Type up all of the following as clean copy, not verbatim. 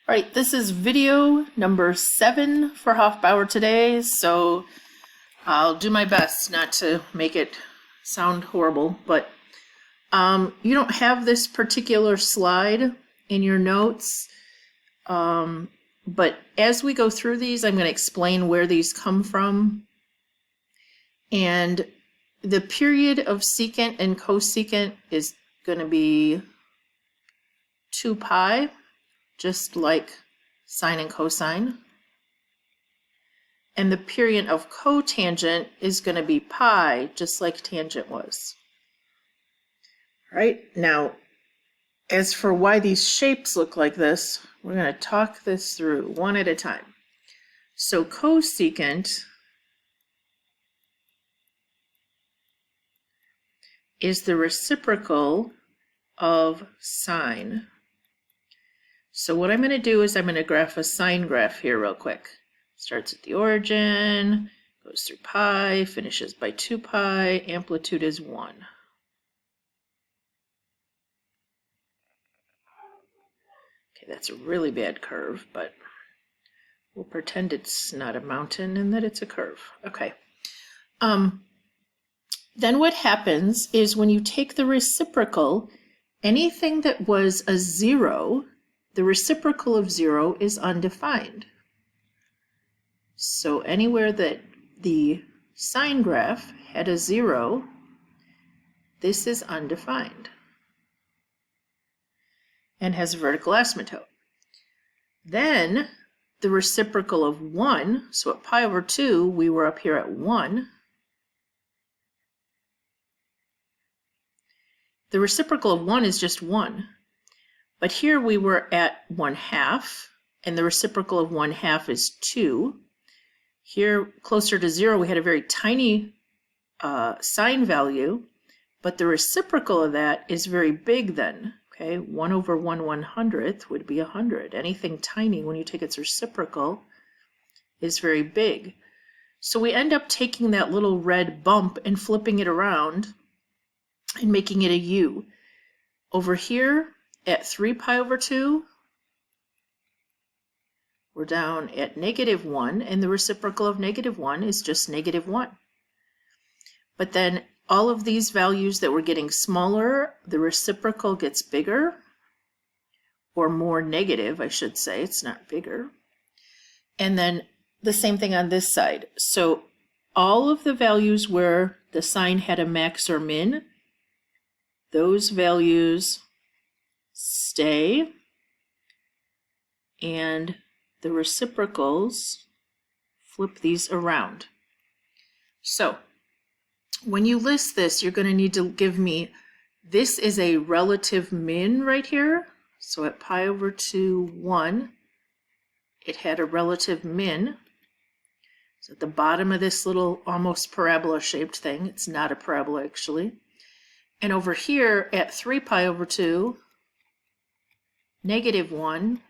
All right, this is video number 7 for Hofbauer today, so I'll do my best not to make it sound horrible, but you don't have this particular slide in your notes, but as we go through these, I'm going to explain where these come from, and the period of secant and cosecant is going to be 2 pi, just like sine and cosine. And the period of cotangent is going to be pi, just like tangent was. All right, now, as for why these shapes look like this, we're going to talk this through one at a time. So cosecant is the reciprocal of sine. So what I'm going to do is I'm going to graph a sine graph here real quick. Starts at the origin, goes through pi, finishes by 2 pi, amplitude is 1. Okay, that's a really bad curve, but we'll pretend it's not a mountain and that it's a curve. Okay. Then what happens is when you take the reciprocal, anything that was a 0, the reciprocal of 0 is undefined. So anywhere that the sine graph had a 0, this is undefined and has a vertical asymptote. Then the reciprocal of 1, so at pi over 2, we were up here at 1. The reciprocal of 1 is just 1. But here we were at 1/2, and the reciprocal of 1/2 is 2. Here, closer to 0, we had a very tiny sine value, but the reciprocal of that is very big then. Okay, 1 over 1/100th would be 100. Anything tiny, when you take its reciprocal, is very big. So we end up taking that little red bump and flipping it around and making it a u. Over here, at 3 pi over 2, we're down at -1, and the reciprocal of -1 is just -1. But then all of these values that were getting smaller, the reciprocal gets bigger, or more negative, I should say. It's not bigger. And then the same thing on this side. So all of the values where the sine had a max or min, those values stay, and the reciprocals flip these around. So when you list this, you're going to need to give me, this is a relative min right here. So at pi over 2, 1, it had a relative min. So at the bottom of this little almost parabola shaped thing, it's not a parabola actually. And over here at 3 pi over 2, -1,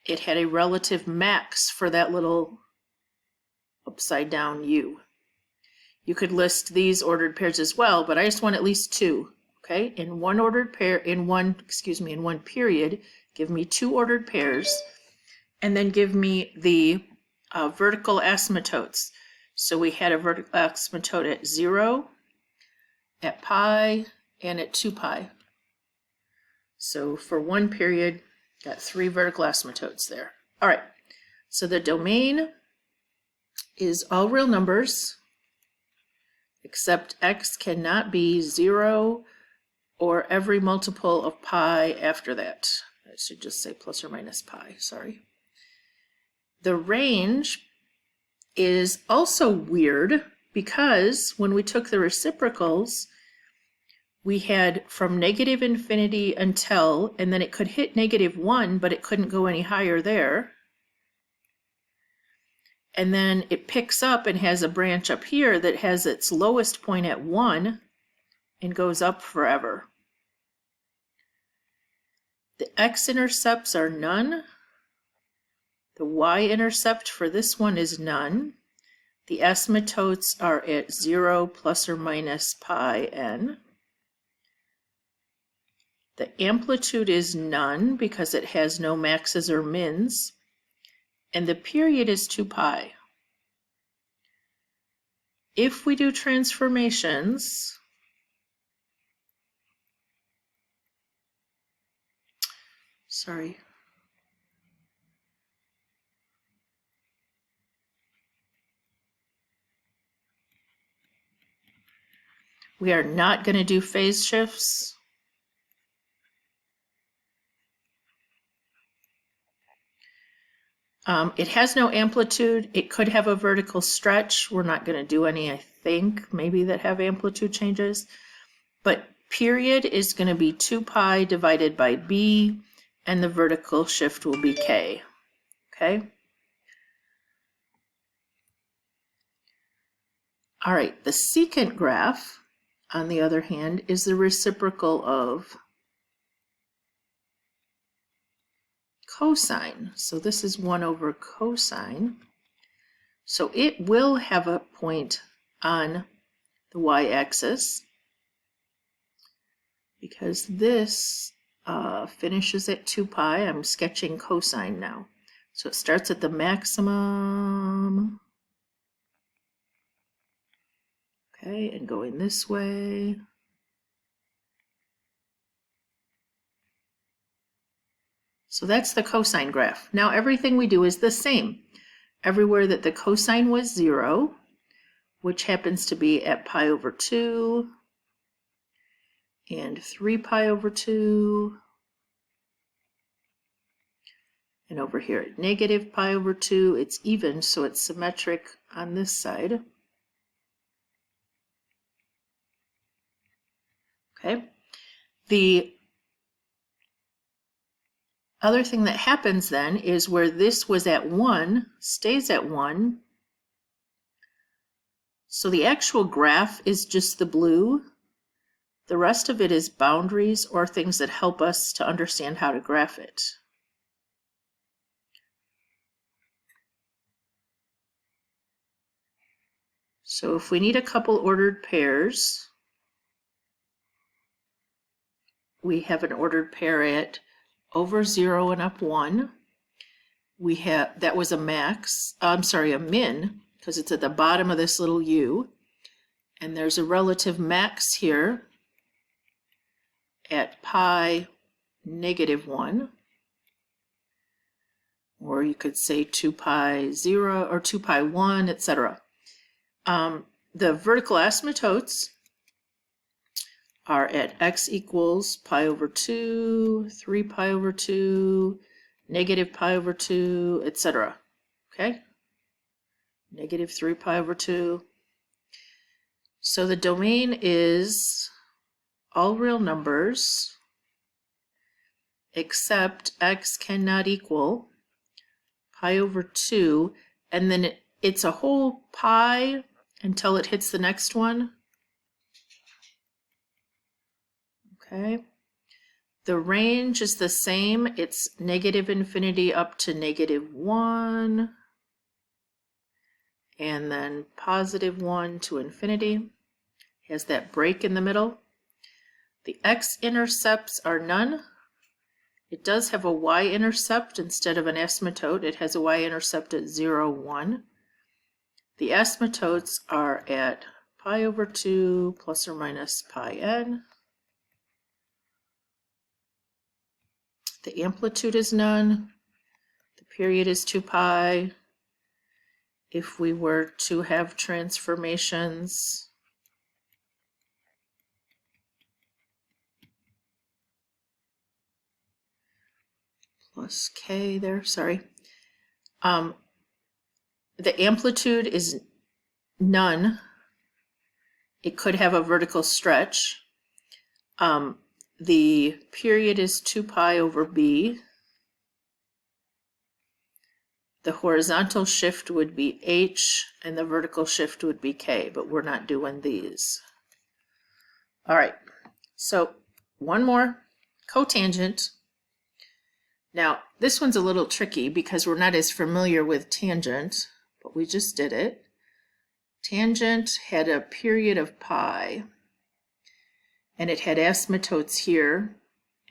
it had a relative max for that little upside down u. You could list these ordered pairs as well, but I just want at least 2. Okay, in one ordered pair, in one period, give me 2 ordered pairs, and then give me the vertical asymptotes. So we had a vertical asymptote at 0, at pi, and at 2 pi. So for one period, got 3 vertical asymptotes there. All right, so the domain is all real numbers, except x cannot be 0 or every multiple of pi after that. I should just say plus or minus pi, sorry. The range is also weird because when we took the reciprocals, we had from -infinity until, and then it could hit -1, but it couldn't go any higher there. And then it picks up and has a branch up here that has its lowest point at 1 and goes up forever. The x-intercepts are none. The y-intercept for this one is none. The asymptotes are at 0 plus or minus pi n. The amplitude is none because it has no maxes or mins. And the period is 2 pi. If we do transformations, sorry. We are not going to do phase shifts. It has no amplitude. It could have a vertical stretch. We're not going to do any, I think, maybe that have amplitude changes. But period is going to be 2 pi divided by b, and the vertical shift will be k. Okay? All right, the secant graph, on the other hand, is the reciprocal of cosine. So this is 1 over cosine. So it will have a point on the y-axis because this finishes at 2 pi. I'm sketching cosine now. So it starts at the maximum. Okay, and going this way. So that's the cosine graph. Now everything we do is the same. Everywhere that the cosine was 0, which happens to be at pi over 2, and 3 pi over 2, and over here at negative pi over 2, it's even, so it's symmetric on this side. Okay. The other thing that happens then is where this was at 1, stays at 1. So the actual graph is just the blue. The rest of it is boundaries or things that help us to understand how to graph it. So if we need a couple ordered pairs, we have an ordered pair at over 0 and up 1. We have, that was a max, I'm sorry, a min, because it's at the bottom of this little u. And there's a relative max here at pi negative 1. Or you could say 2 pi 0 or 2 pi 1, etc. The vertical asymptotes are at x equals pi over 2, 3 pi over 2, negative pi over 2, etc. Okay? Negative 3 pi over 2. So the domain is all real numbers except x cannot equal pi over 2, and then it's a whole pi until it hits the next one. Okay. The range is the same. It's negative infinity up to negative 1, and then positive 1 to infinity. Has that break in the middle. The x-intercepts are none. It does have a y-intercept instead of an asymptote. It has a y-intercept at 0, 1. The asymptotes are at pi over 2 plus or minus pi n. The amplitude is none. The period is 2 pi. If we were to have transformations, plus k there, sorry. The amplitude is none. It could have a vertical stretch. The period is 2 pi over b. The horizontal shift would be h, and the vertical shift would be k, but we're not doing these. All right, so one more, cotangent. Now, this one's a little tricky because we're not as familiar with tangent, but we just did it. Tangent had a period of pi, and it had asymptotes here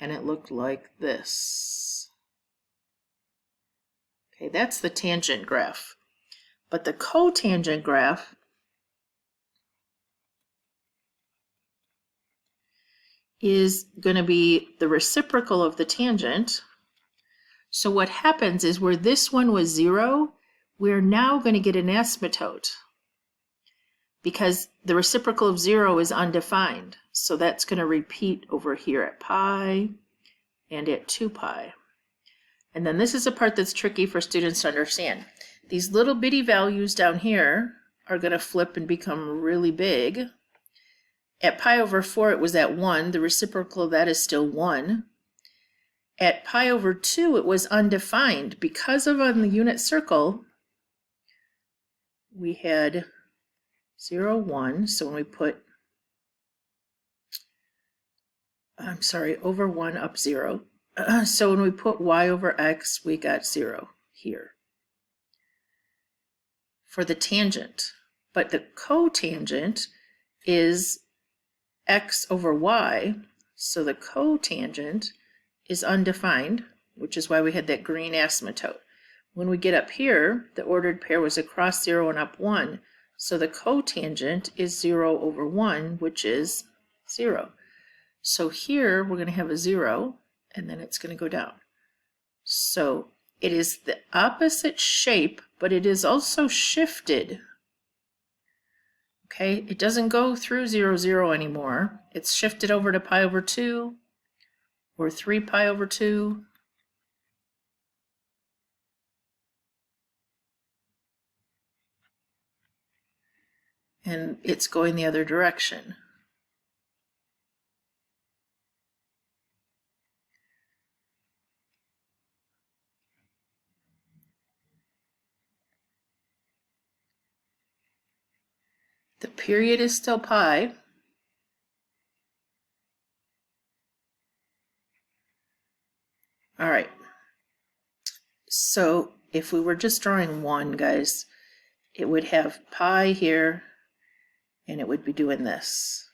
and it looked like this. Okay, that's the tangent graph. But the cotangent graph is going to be the reciprocal of the tangent. So what happens is where this one was 0, we're now going to get an asymptote because the reciprocal of 0 is undefined. So that's going to repeat over here at pi and at 2 pi. And then this is a part that's tricky for students to understand. These little bitty values down here are going to flip and become really big. At pi over 4, it was at 1. The reciprocal of that is still 1. At pi over 2, it was undefined. Because of on the unit circle, we had 0, 1. So when we put, over 1 up 0. So when we put y over x, we got 0 here for the tangent. But the cotangent is x over y, so the cotangent is undefined, which is why we had that green asymptote. When we get up here, the ordered pair was across 0 and up 1, so the cotangent is 0 over 1, which is 0. So here we're going to have a 0, and then it's going to go down. So it is the opposite shape, but it is also shifted. Okay, it doesn't go through 0, 0 anymore. It's shifted over to pi over 2 or 3 pi over 2. And it's going the other direction. The period is still pi. All right. So if we were just drawing 1, guys, it would have pi here, and it would be doing this.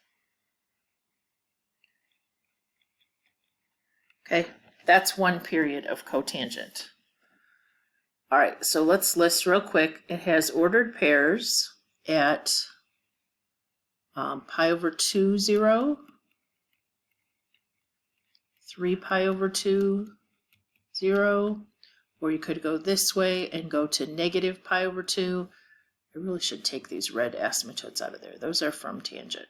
Okay, that's one period of cotangent. All right, so let's list real quick. It has ordered pairs at pi over 2, 0, 3 pi over 2, 0, or you could go this way and go to negative pi over 2. I really should take these red asymptotes out of there. Those are from tangent.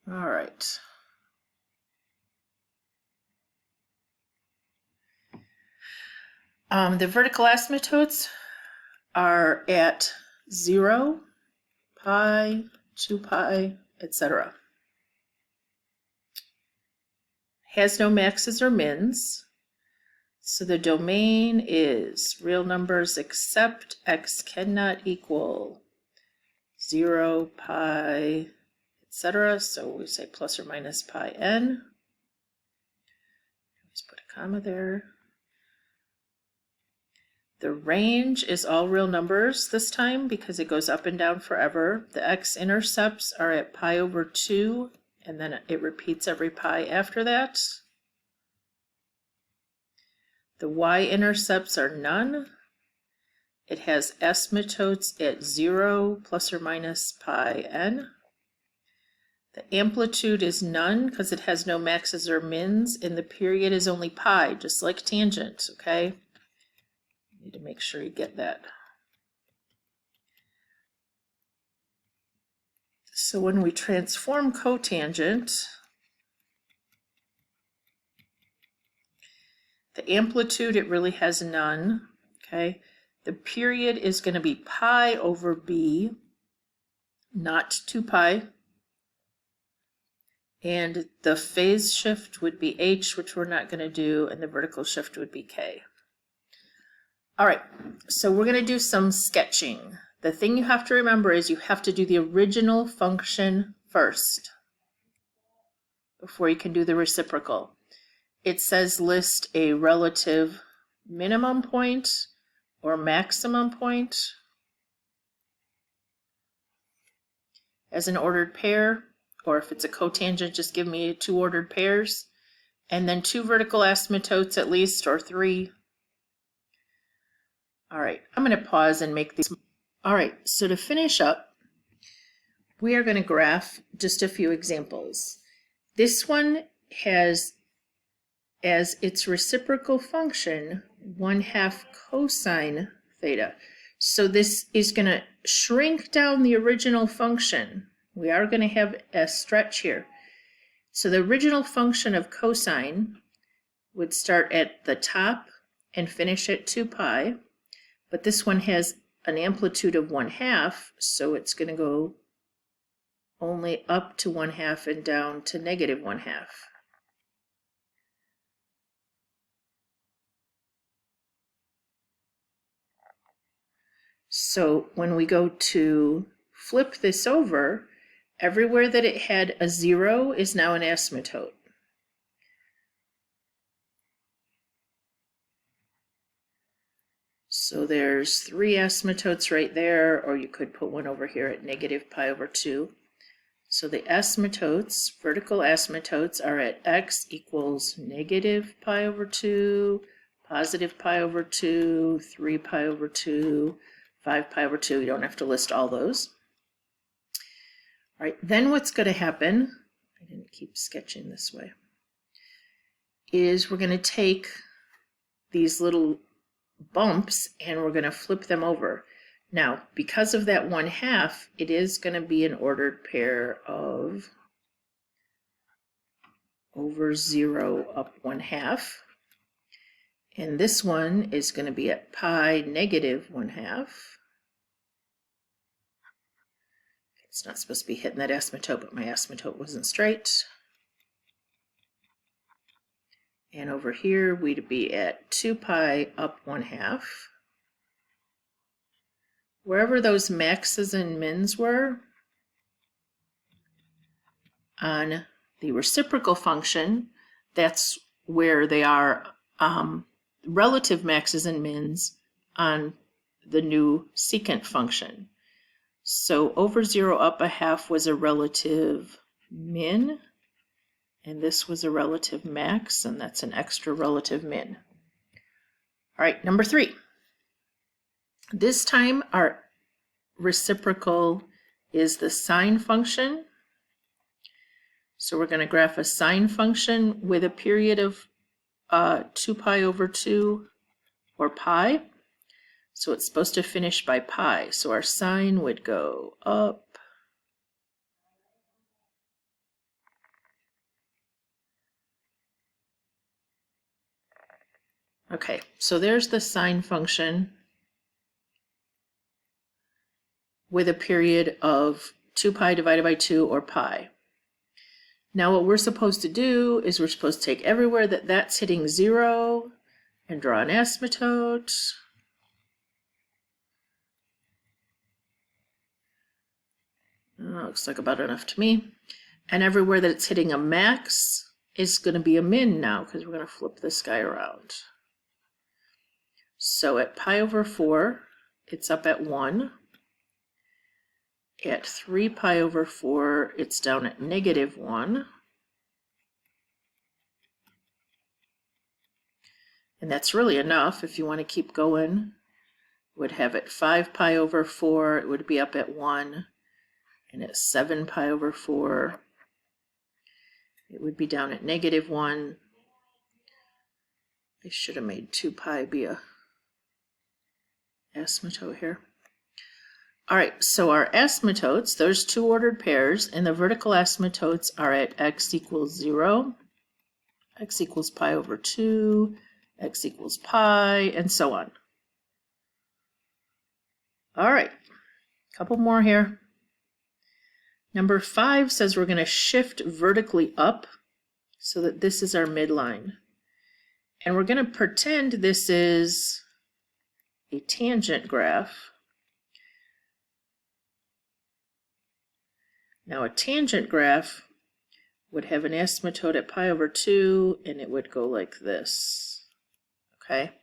All right. The vertical asymptotes are at 0, pi, 2 pi, etc. Has no maxes or mins. So the domain is real numbers except x cannot equal 0, pi, etc. So we say plus or minus pi n. Let's put a comma there. The range is all real numbers this time because it goes up and down forever. The x-intercepts are at pi over 2, and then it repeats every pi after that. The y-intercepts are none. It has asymptotes at 0 plus or minus pi n. The amplitude is none because it has no maxes or mins, and the period is only pi, just like tangent, okay? Need to make sure you get that. So when we transform cotangent, the amplitude, it really has none, okay? The period is going to be pi over b, not 2 pi. And the phase shift would be h, which we're not going to do, and the vertical shift would be k. All right, so we're going to do some sketching. The thing you have to remember is you have to do the original function first before you can do the reciprocal. It says list a relative minimum point or maximum point as an ordered pair, or if it's a cotangent, just give me 2 ordered pairs, and then 2 vertical asymptotes at least, or 3. All right, I'm going to pause and make these. All right, so to finish up, we are going to graph just a few examples. This one has as its reciprocal function 1/2 cosine theta. So this is going to shrink down the original function. We are going to have a stretch here. So the original function of cosine would start at the top and finish at 2 pi, but this one has an amplitude of 1/2, so it's going to go only up to 1/2 and down to -1/2. So when we go to flip this over, everywhere that it had a 0 is now an asymptote. So there's 3 asymptotes right there, or you could put one over here at -pi/2. So the asymptotes, vertical asymptotes, are at x equals -pi/2, +pi/2, 3pi/2, 5pi/2. You don't have to list all those. All right, then what's going to happen, I didn't keep sketching this way, is we're going to take these little bumps and we're going to flip them over. Now, because of that 1/2, it is going to be an ordered pair of over 0 up 1/2. And this one is going to be at pi -1/2. It's not supposed to be hitting that asymptote, but my asymptote wasn't straight. And over here, we'd be at 2 pi up 1/2. Wherever those maxes and mins were on the reciprocal function, that's where they are relative maxes and mins on the new secant function. So over 0 up 1/2 was a relative min, and this was a relative max, and that's an extra relative min. All right, number 3. This time our reciprocal is the sine function. So we're going to graph a sine function with a period of 2 pi/2 or pi. So it's supposed to finish by pi. So our sine would go up. Okay, so there's the sine function with a period of 2 pi divided by 2 or pi. Now what we're supposed to do is we're supposed to take everywhere that's hitting 0 and draw an asymptote. Looks like about /enough to me. And everywhere that it's hitting a max is going to be a min now, because we're going to flip this guy around. So at pi/4, it's up at 1. At 3 pi/4, it's down at -1. And that's really enough. If you want to keep going, would have it 5 pi/4, it would be up at 1. And at 7 pi/4, it would be down at -1. I should have made 2 pi be a asymptote here. All right, so our asymptotes, those 2 ordered pairs, and the vertical asymptotes are at x equals 0, x equals pi/2, x equals pi, and so on. All right, a couple more here. Number 5 says we're going to shift vertically up so that this is our midline. And we're going to pretend this is a tangent graph. Now a tangent graph would have an asymptote at pi/2, and it would go like this. Okay?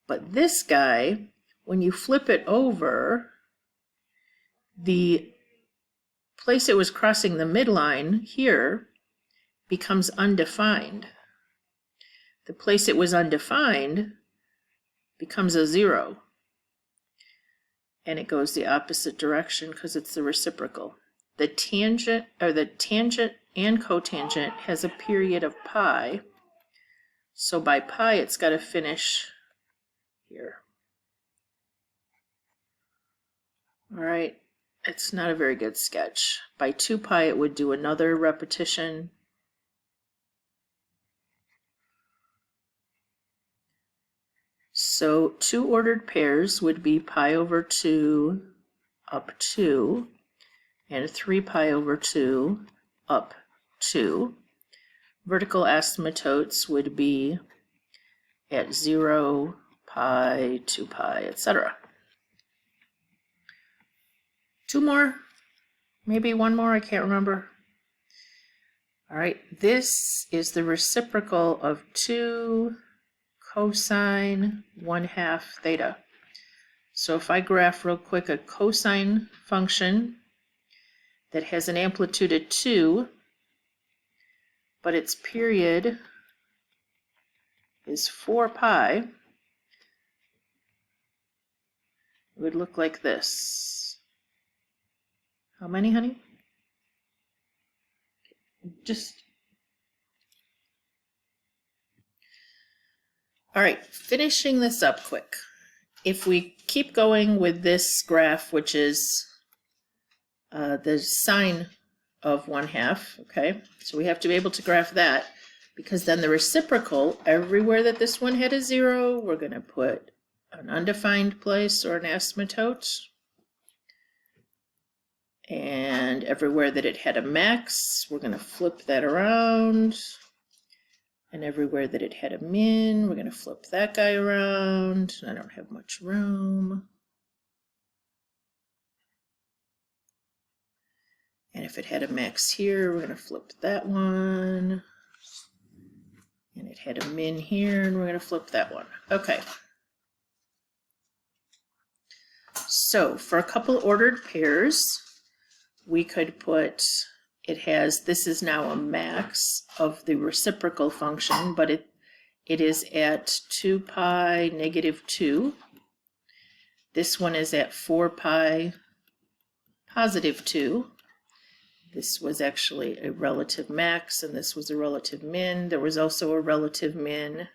But this guy, when you flip it over, the place it was crossing the midline here becomes undefined. The place it was undefined becomes a 0. And it goes the opposite direction because it's the reciprocal. The tangent and cotangent has a period of pi. So by pi, it's got to finish here. All right, it's not a very good sketch. By 2 pi, it would do another repetition. So 2 ordered pairs would be pi over 2 up 2, and 3 pi over 2 up 2. Vertical asymptotes would be at 0, pi, 2 pi, etc. 2 more, maybe 1 more, I can't remember. All right, this is the reciprocal of 2 cosine 1/2 theta. So if I graph real quick a cosine function that has an amplitude of 2, but its period is 4 pi, it would look like this. How many, honey? All right, finishing this up quick. If we keep going with this graph, which is the sine of 1/2, okay? So we have to be able to graph that, because then the reciprocal, everywhere that this one had a 0, we're going to put an undefined place or an asymptote. And everywhere that it had a max, we're going to flip that around. And everywhere that it had a min, we're going to flip that guy around. I don't have much room. And if it had a max here, we're going to flip that one. And it had a min here, and we're going to flip that one. Okay. So for a couple ordered pairs, we could put, this is now a max of the reciprocal function, but it is at 2 pi negative 2. This one is at 4 pi positive 2. This was actually a relative max, and this was a relative min. There was also a relative min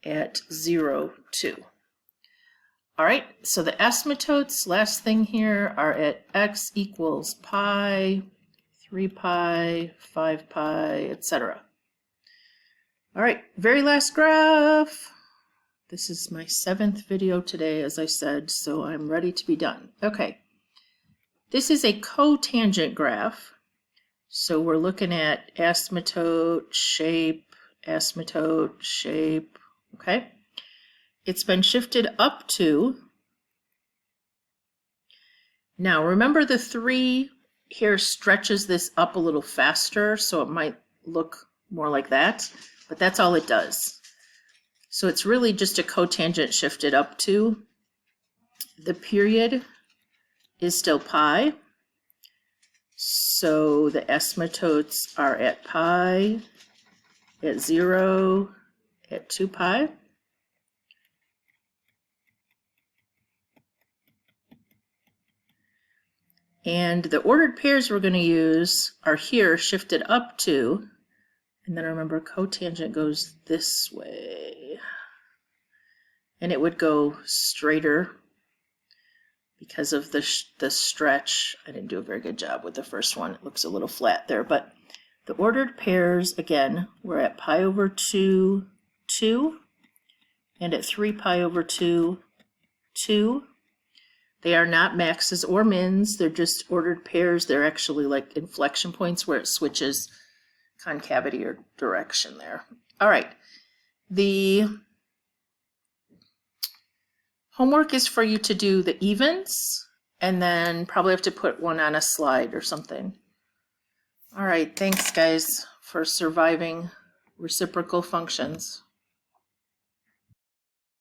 at 0, 2. All right, so the asymptotes, last thing here, are at x equals pi, 3 pi, 5 pi, etc. All right, very last graph. This is my 7th video today, as I said, so I'm ready to be done. Okay, this is a cotangent graph. So we're looking at asymptote, shape, okay? It's been shifted up to, now remember the 3 here stretches this up a little faster, so it might look more like that, but that's all it does. So it's really just a cotangent shifted up to. The period is still pi, so the asymptotes are at pi, at 0, at 2 pi. And the ordered pairs we're going to use are here shifted up to, and then remember cotangent goes this way, and it would go straighter because of the stretch. I didn't do a very good job with the first one. It looks a little flat there, but the ordered pairs, again, we're at pi over 2, 2, and at 3 pi over 2, 2. They are not maxes or mins, they're just ordered pairs. They're actually like inflection points where it switches concavity or direction there. All right, the homework is for you to do the evens and then probably have to put one on a slide or something. All right, thanks guys for surviving reciprocal functions.